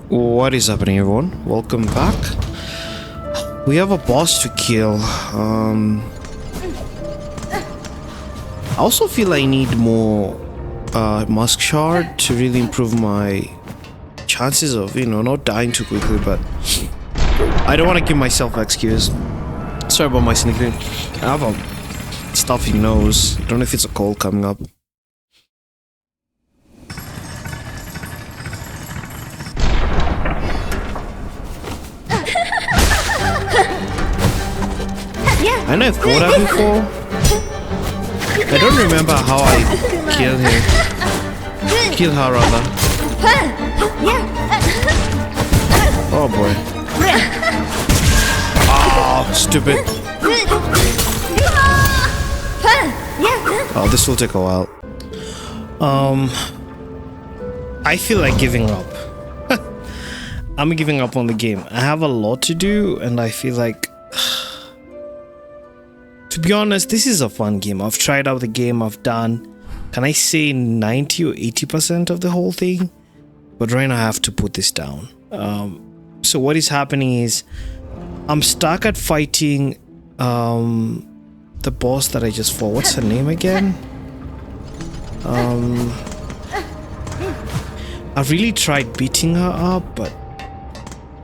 What is happening, everyone? Welcome back. We have a boss to kill. I also feel I need more musk shard to really improve my chances of, not dying too quickly, but I don't want to give myself an excuse. Sorry about my sneaking. I have a stuffy nose. I don't know if it's a cold coming up. I know I've fought her before. I don't remember how I killed him. Killed her rather. Oh boy. Oh, stupid. Oh, this will take a while. I feel like giving up. I'm giving up on the game. I have a lot to do and I feel like, to be honest, this is a fun game. I've tried out the game. I've done, can I say 90 or 80% of the whole thing? But right now I have to put this down. So what is happening is I'm stuck at fighting the boss that I just fought. What's her name again? I've really tried beating her up, but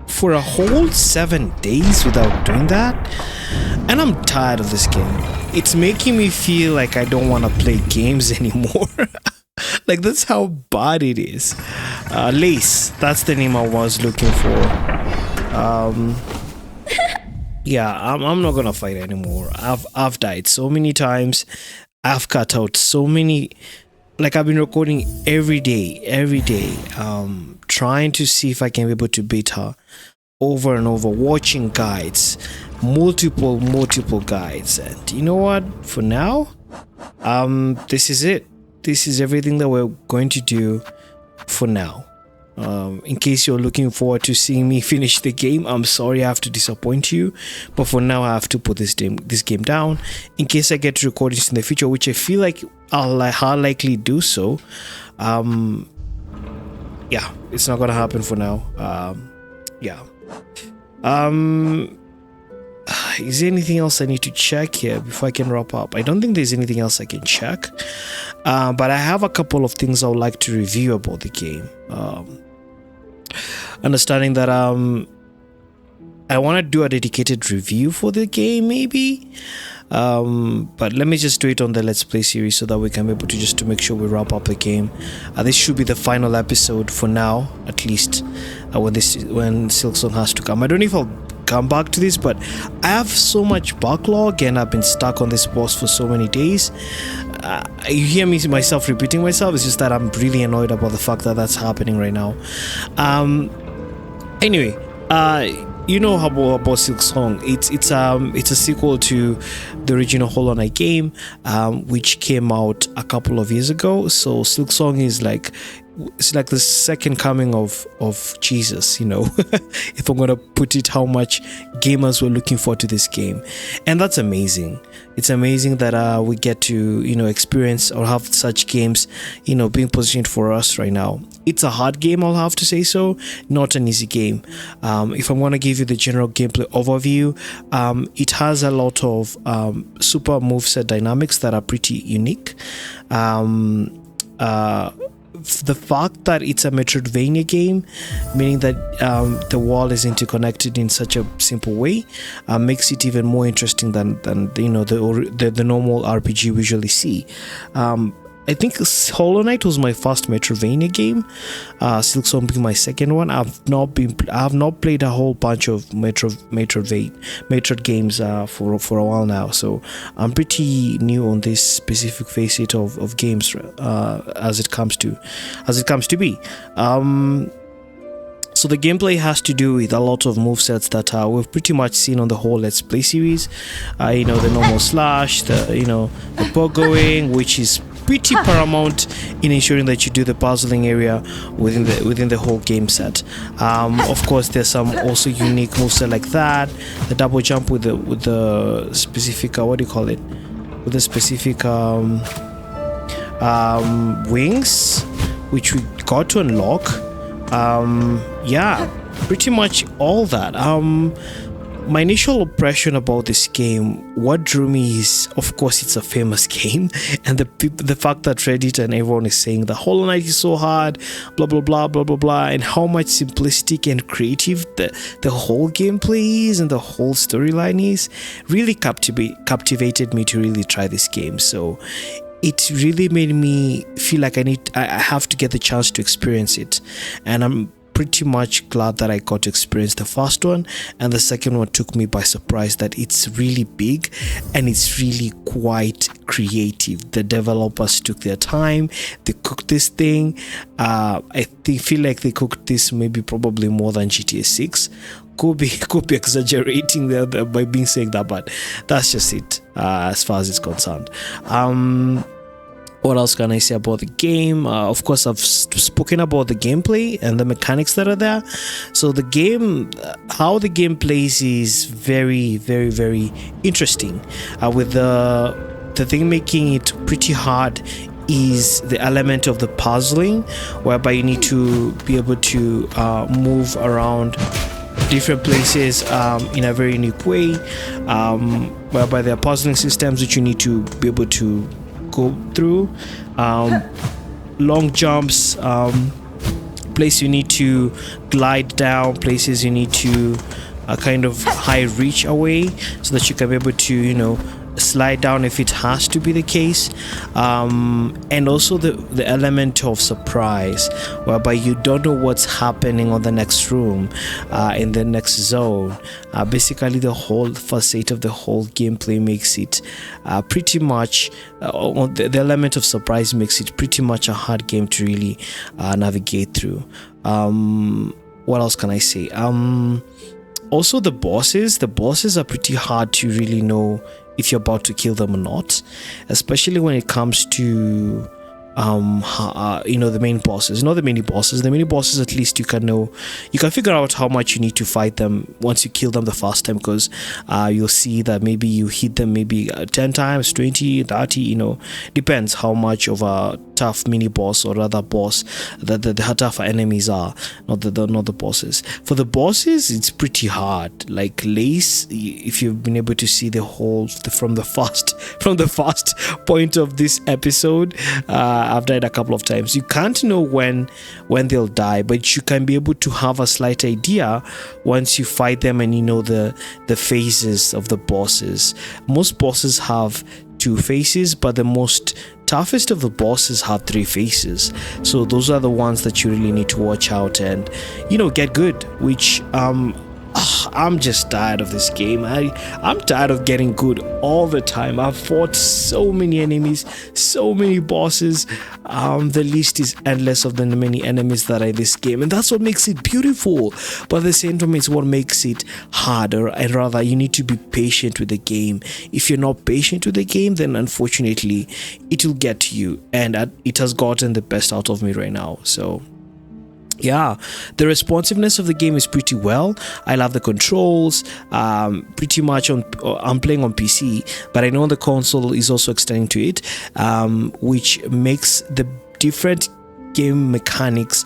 for a whole 7 days without doing that, and I'm tired of this game. It's making me feel like I don't want to play games anymore. Like, that's how bad it is. Lace, that's the name I was looking for. Yeah, I'm not gonna fight anymore. I've died so many times. I've cut out so many. Like, I've been recording every day, trying to see if I can be able to beat her over and over, watching guides, multiple guides. And you know what, for now, this is it. This is everything that we're going to do for now. In case you're looking forward to seeing me finish the game, I'm sorry I have to disappoint you, but for now I have to put this game down. In case I get to record this in the future, which I feel like I'll likely do so, yeah, it's not gonna happen for now. Yeah. Is there anything else I need to check here before I can wrap up? I don't think there's anything else I can check, but I have a couple of things I would like to review about the game. Understanding that I want to do a dedicated review for the game, maybe, but let me just do it on the Let's Play series so that we can be able to just to make sure we wrap up the game. This should be the final episode for now, at least, when Silksong has to come. I don't know if I'll come back to this, but I have so much backlog and I've been stuck on this boss for so many days. You hear me myself repeating myself. It's just that I'm really annoyed about the fact that that's happening right now. Anyway, you know how about Silksong. It's a sequel to the original Hollow Knight game, which came out a couple of years ago. So Silksong is like, it's like the second coming of Jesus, if I'm gonna put it, how much gamers were looking forward to this game. And that's amazing. It's amazing that we get to experience or have such games being positioned for us right now. It's a hard game, I'll have to say so, not an easy game. If I'm gonna give you the general gameplay overview, it has a lot of super moveset dynamics that are pretty unique. The fact that it's a Metroidvania game, meaning that the world is interconnected in such a simple way, makes it even more interesting than the normal RPG we usually see. I think Hollow Knight was my first Metroidvania game, Silksong being my second one. I have not played a whole bunch of Metroid games for a while now, so I'm pretty new on this specific facet of games as it comes to be. So the gameplay has to do with a lot of movesets that we've pretty much seen on the whole Let's Play series. The normal slash, the pogoing, which is pretty paramount in ensuring that you do the puzzling area within the whole game set. Of course, there's some also unique moveset like that, the double jump with the specific what do you call it? With the specific wings, which we got to unlock Yeah, pretty much all that. My initial impression about this game, what drew me is, of course, it's a famous game, and the fact that Reddit and everyone is saying the Hollow Knight is so hard, blah blah blah blah blah blah, and how much simplistic and creative the whole gameplay is and the whole storyline is, really captivated me to really try this game. So it really made me feel like I have to get the chance to experience it, and I'm pretty much glad that I got to experience the first one, and the second one took me by surprise that it's really big and it's really quite creative. The developers took their time, they cooked this thing. I feel like they cooked this maybe probably more than GTA 6. Could be exaggerating there by being saying that, but that's just it as far as it's concerned. What else can I say about the game? Of course, I've spoken about the gameplay and the mechanics that are there. So the game, how the game plays is very, very, very interesting. With the thing making it pretty hard is the element of the puzzling, whereby you need to be able to move around different places in a very unique way, whereby there are puzzling systems which you need to be able to go through, long jumps, place you need to glide down, places you need to kind of high reach away so that you can be able to, you know, slide down if it has to be the case, and also the element of surprise, whereby you don't know what's happening on the next room, in the next zone. Basically the whole facet of the whole gameplay makes it pretty much the element of surprise makes it pretty much a hard game to really navigate through. What else can I say? Also the bosses are pretty hard to really know if you're about to kill them or not, especially when it comes to you know, the main bosses, not the mini bosses. The mini bosses, at least you can figure out how much you need to fight them once you kill them the first time, because you'll see that maybe you hit them maybe 10 times, 20, 30, you know, depends how much of a tough mini boss or other boss that the tougher enemies are, not the bosses. For the bosses, it's pretty hard. Like Lace, if you've been able to see the whole from the first point of this episode, I've died a couple of times. You can't know when they'll die, but you can be able to have a slight idea once you fight them and you know the phases of the bosses. Most bosses have 2 phases, but the most toughest of the bosses have 3 phases. So those are the ones that you really need to watch out and, you know, get good, which I'm just tired of this game. I'm tired of getting good all the time. I've fought so many enemies, so many bosses. The list is endless of the many enemies that are in this game, and that's what makes it beautiful. But at the same time, it's what makes it harder, and rather you need to be patient with the game. If you're not patient with the game, then unfortunately it will get to you, and it has gotten the best out of me right now. So yeah, the responsiveness of the game is pretty well. I love the controls. Pretty much I'm playing on PC, but I know the console is also extending to it, which makes the different game mechanics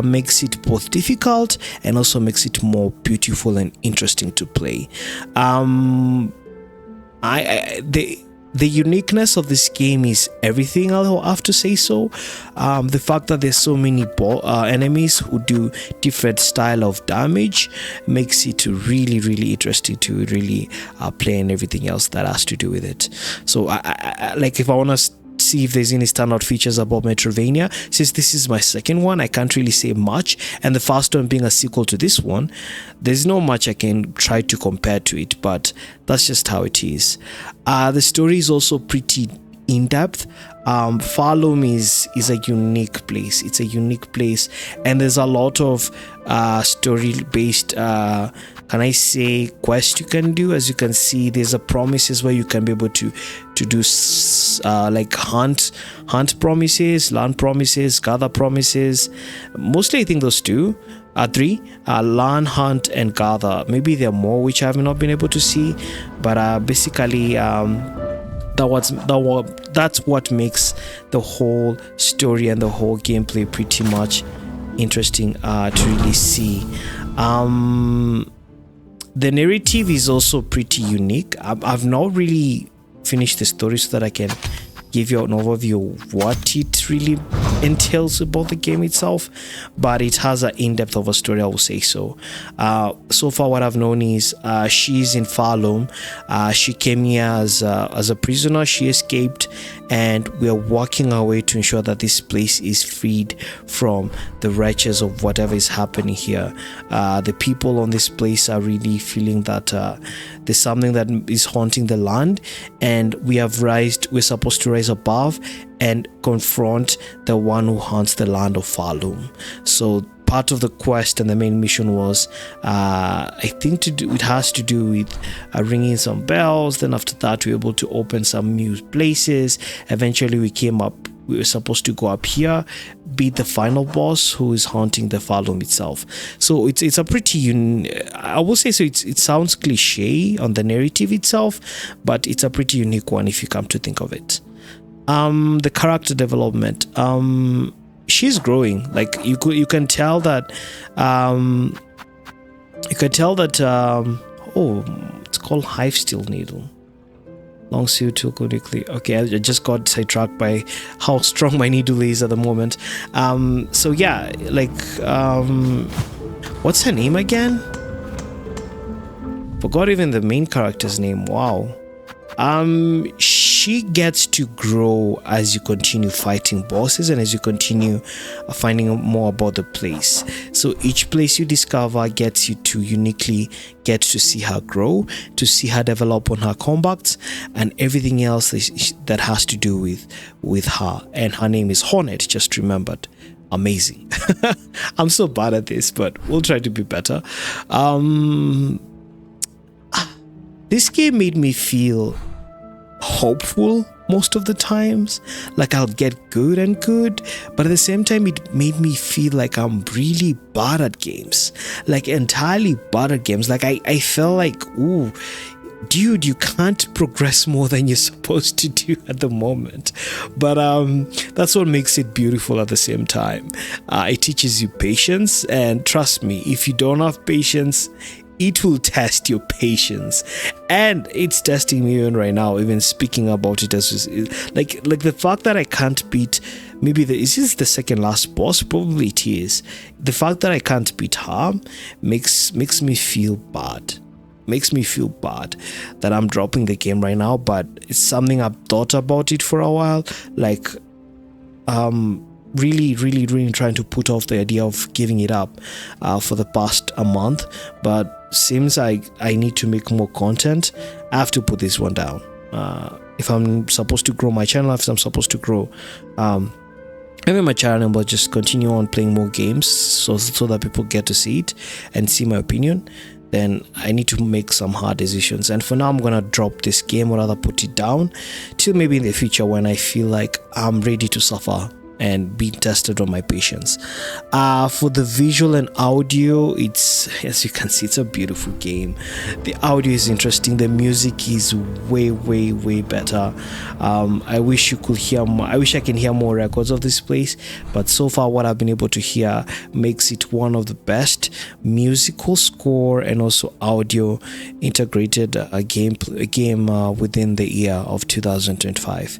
makes it both difficult and also makes it more beautiful and interesting to play. The uniqueness of this game is everything, I'll have to say so. The fact that there's so many enemies who do different style of damage makes it really, really interesting to really play, and everything else that has to do with it. So I like, if I want to see if there's any standout features about Metroidvania, since this is my second one, I can't really say much, and the first one being a sequel to this one, there's not much I can try to compare to it, but that's just how it is. The story is also pretty in-depth. Pharloom is a unique place. It's a unique place, and there's a lot of story-based can I say quests you can do. As you can see, there's a promises where you can be able to do like hunt promises, land promises, gather promises. Mostly I think those 2 3, learn, hunt, and gather. Maybe there are more which I have not been able to see, but basically that's what makes the whole story and the whole gameplay pretty much interesting to really see. The narrative is also pretty unique. I've not really finished the story so that I can give you an overview of what it really entails about the game itself, but it has an in-depth of a story, I will say so. So far what I've known is she's in Pharloom. She came here as a prisoner. She escaped, and we are working our way to ensure that this place is freed from the wretches of whatever is happening here. The people on this place are really feeling that there's something that is haunting the land, and we're supposed to rise above and confront the one who haunts the land of Pharloom. So part of the quest and the main mission was I think it has to do with ringing some bells. Then after that we were able to open some new places. Eventually we were supposed to go up here, beat the final boss who is haunting the Pharloom itself. So it's a pretty I will say so. It sounds cliche on the narrative itself, but it's a pretty unique one if you come to think of it. The character development, she's growing. Like you can tell that oh, it's called hive steel needle. Long suit tool quickly. Okay, I just got sidetracked by how strong my needle is at the moment. So yeah, like what's her name again? Forgot even the main character's name. Wow. She gets to grow as you continue fighting bosses and as you continue finding out more about the place. So each place you discover gets you to uniquely get to see her grow, to see her develop on her combats and everything else that has to do with her. And her name is Hornet, just remembered. Amazing. I'm so bad at this, but we'll try to be better. This game made me feel hopeful most of the times, like I'll get good, but at the same time it made me feel like I'm really bad at games, like entirely bad at games. Like I felt like, ooh, dude, you can't progress more than you're supposed to do at the moment. But that's what makes it beautiful at the same time. It teaches you patience, and trust me, if you don't have patience, it will test your patience, and it's testing me even right now, even speaking about it. As like the fact that I can't beat, maybe is this the second last boss? Probably it is. The fact that I can't beat her makes me feel bad. Makes me feel bad that I'm dropping the game right now, but it's something I've thought about it for a while, like really trying to put off the idea of giving it up for the past a month, but seems I need to make more content. I have to put this one down. If I'm supposed to grow my channel, if I'm supposed to grow maybe my channel, but just continue on playing more games so that people get to see it and see my opinion, then I need to make some hard decisions. And for now, I'm gonna drop this game, or rather put it down till maybe in the future when I feel like I'm ready to suffer and be tested on my patience. For the visual and audio, it's, as you can see, it's a beautiful game. The audio is interesting, the music is way better. I wish you could hear more. I wish I can hear more records of this place, but so far what I've been able to hear makes it one of the best musical score and also audio integrated game within the year of 2025.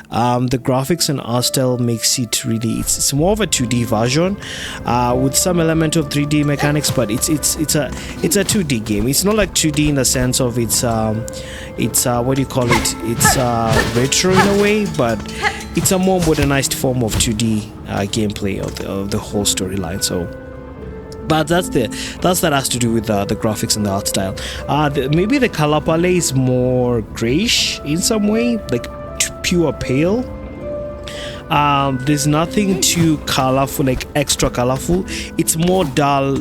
The graphics and art style makes it really, it's more of a 2D version with some element of 3D mechanics, but it's a 2D game. It's not like 2D in the sense of it's what do you call it, it's retro in a way, but it's a more modernized form of 2D gameplay of the whole storyline. So but that has to do with the graphics and the art style. Maybe the color palette is more grayish in some way, like pure pale. There's nothing too colorful, like extra colorful. It's more dull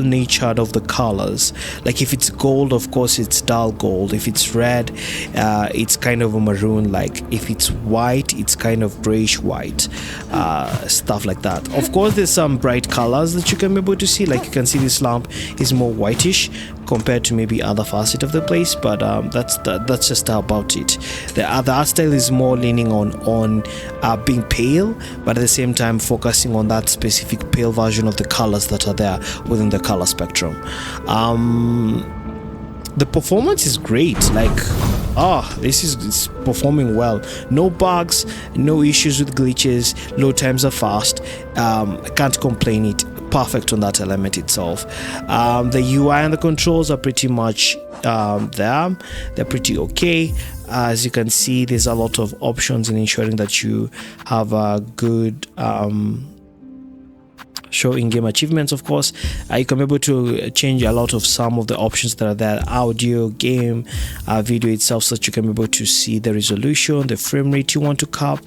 natured of the colors. Like if it's gold, of course it's dull gold. If it's red, it's kind of a maroon. Like if it's white, it's kind of grayish white, stuff like that. Of course there's some bright colors that you can be able to see. Like you can see this lamp is more whitish compared to maybe other facets of the place, but that's just about it. The art style is more leaning on being pale, but at the same time focusing on that specific pale version of the colors that are there within the color spectrum. The performance is great. Like, this is performing well. No bugs, no issues with glitches, load times are fast. I can't complain. It perfect on that element itself. The UI and the controls are pretty much there. They're pretty okay. As you can see, there's a lot of options in ensuring that you have a good show in-game achievements. Of course, you can be able to change a lot of some of the options that are there: audio, game, video itself, so that you can be able to see the resolution, the frame rate you want to cap,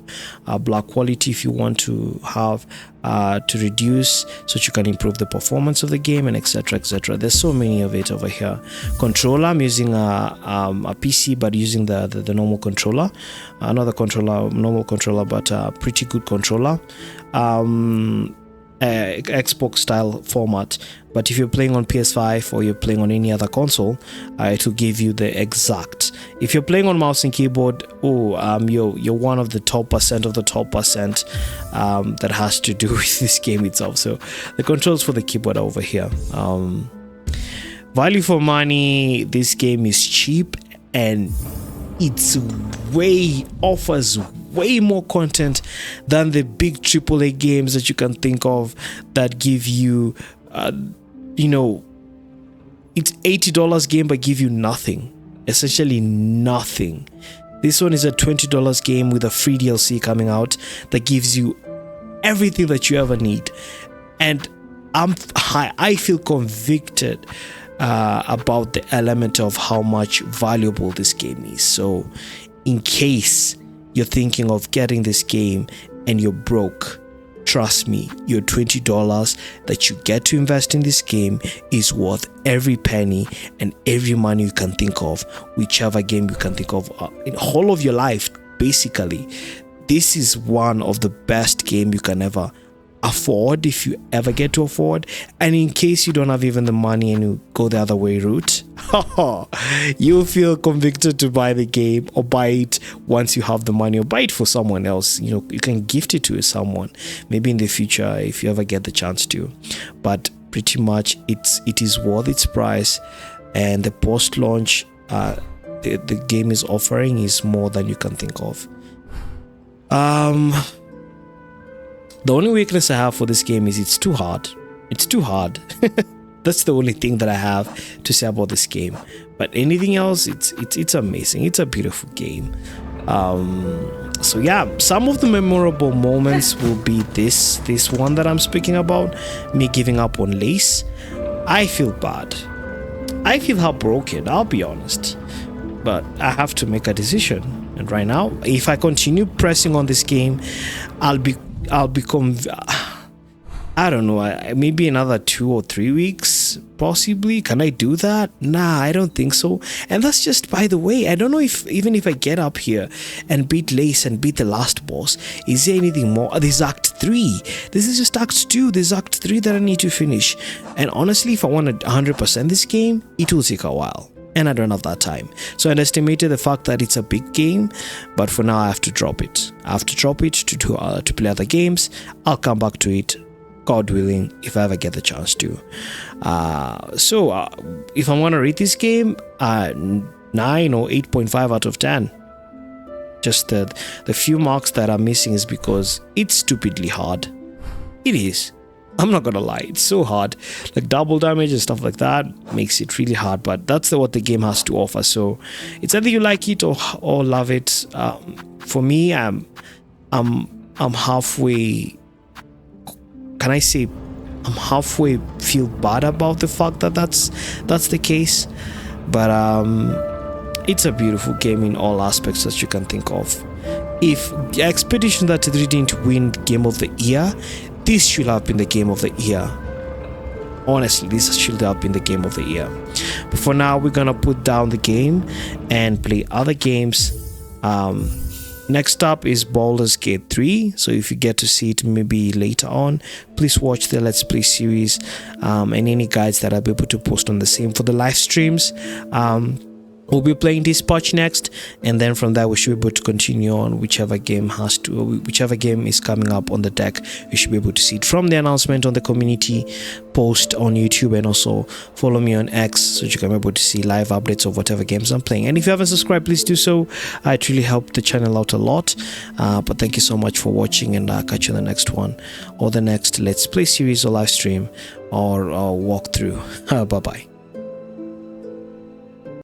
black quality if you want to have to reduce, so that you can improve the performance of the game, and etc, etc. There's so many of it over here. Controller, I'm using a PC, but using the normal controller, another controller, normal controller, but pretty good controller. Xbox style format, but if you're playing on PS5 or you're playing on any other console, it will give you the exact. If you're playing on mouse and keyboard, you're one of the top percent of the top percent that has to do with this game itself. So the controls for the keyboard are over here. Value for money, this game is cheap, and it's offers way more content than the big AAA games that you can think of that give you it's $80 game but give you nothing, essentially nothing. This one is a $20 game with a free DLC coming out that gives you everything that you ever need, and I feel convicted about the element of how much valuable this game is. So in case you're thinking of getting this game and you're broke, trust me, your $20 that you get to invest in this game is worth every penny and every money you can think of, whichever game you can think of in whole of your life. Basically, this is one of the best game you can ever afford, if you ever get to afford. And in case you don't have even the money and you go the other way route, you feel convicted to buy the game, or buy it once you have the money, or buy it for someone else. You can gift it to someone maybe in the future if you ever get the chance to. But pretty much it is worth its price, and the post-launch the game is offering is more than you can think of. The only weakness I have for this game is it's too hard. It's too hard. That's the only thing that I have to say about this game. But anything else, it's amazing. It's a beautiful game. So yeah, some of the memorable moments will be this one that I'm speaking about, me giving up on Lace. I feel bad. I feel heartbroken, I'll be honest. But I have to make a decision. And right now, if I continue pressing on this game, I'll become, I don't know, maybe another 2 or 3 weeks, possibly. Can I do that? Nah, I don't think so. And that's just by the way. I don't know if even if I get up here and beat Lace and beat the last boss, is there anything more? There's Act 3. This is just Act 2. There's Act 3 that I need to finish. And honestly, if I want to 100% this game, it will take a while. And I don't have that time. So I underestimated the fact that it's a big game, but for now I have to drop it. I have to drop it to play other games. I'll come back to it, God willing, if I ever get the chance to. So if I want to rate this game, 9 or 8.5 out of 10. Just the few marks that are missing is because it's stupidly hard. It is. I'm not gonna lie, it's so hard. Like double damage and stuff like that makes it really hard, but that's what the game has to offer. So it's either you like it or love it. For me, I'm halfway. Can I say I'm halfway feel bad about the fact that that's the case, but it's a beautiful game in all aspects that you can think of. If Expedition that didn't win Game of the Year, this should have been the Game of the Year. Honestly, this should have been the Game of the Year. But for now, we're gonna put down the game and play other games. Next up is Baldur's Gate 3. So if you get to see it maybe later on, please watch the Let's Play series and any guides that I'll be able to post on the same. For the live streams, we'll be playing this patch next, and then from there we should be able to continue on whichever game is coming up on the deck. You should be able to see it from the announcement on the community post on YouTube, and also follow me on X so you can be able to see live updates of whatever games I'm playing. And if you haven't subscribed, please do so. It really helped the channel out a lot. But thank you so much for watching, and I'll catch you in the next one, or the next Let's Play series or live stream or walkthrough. Bye bye.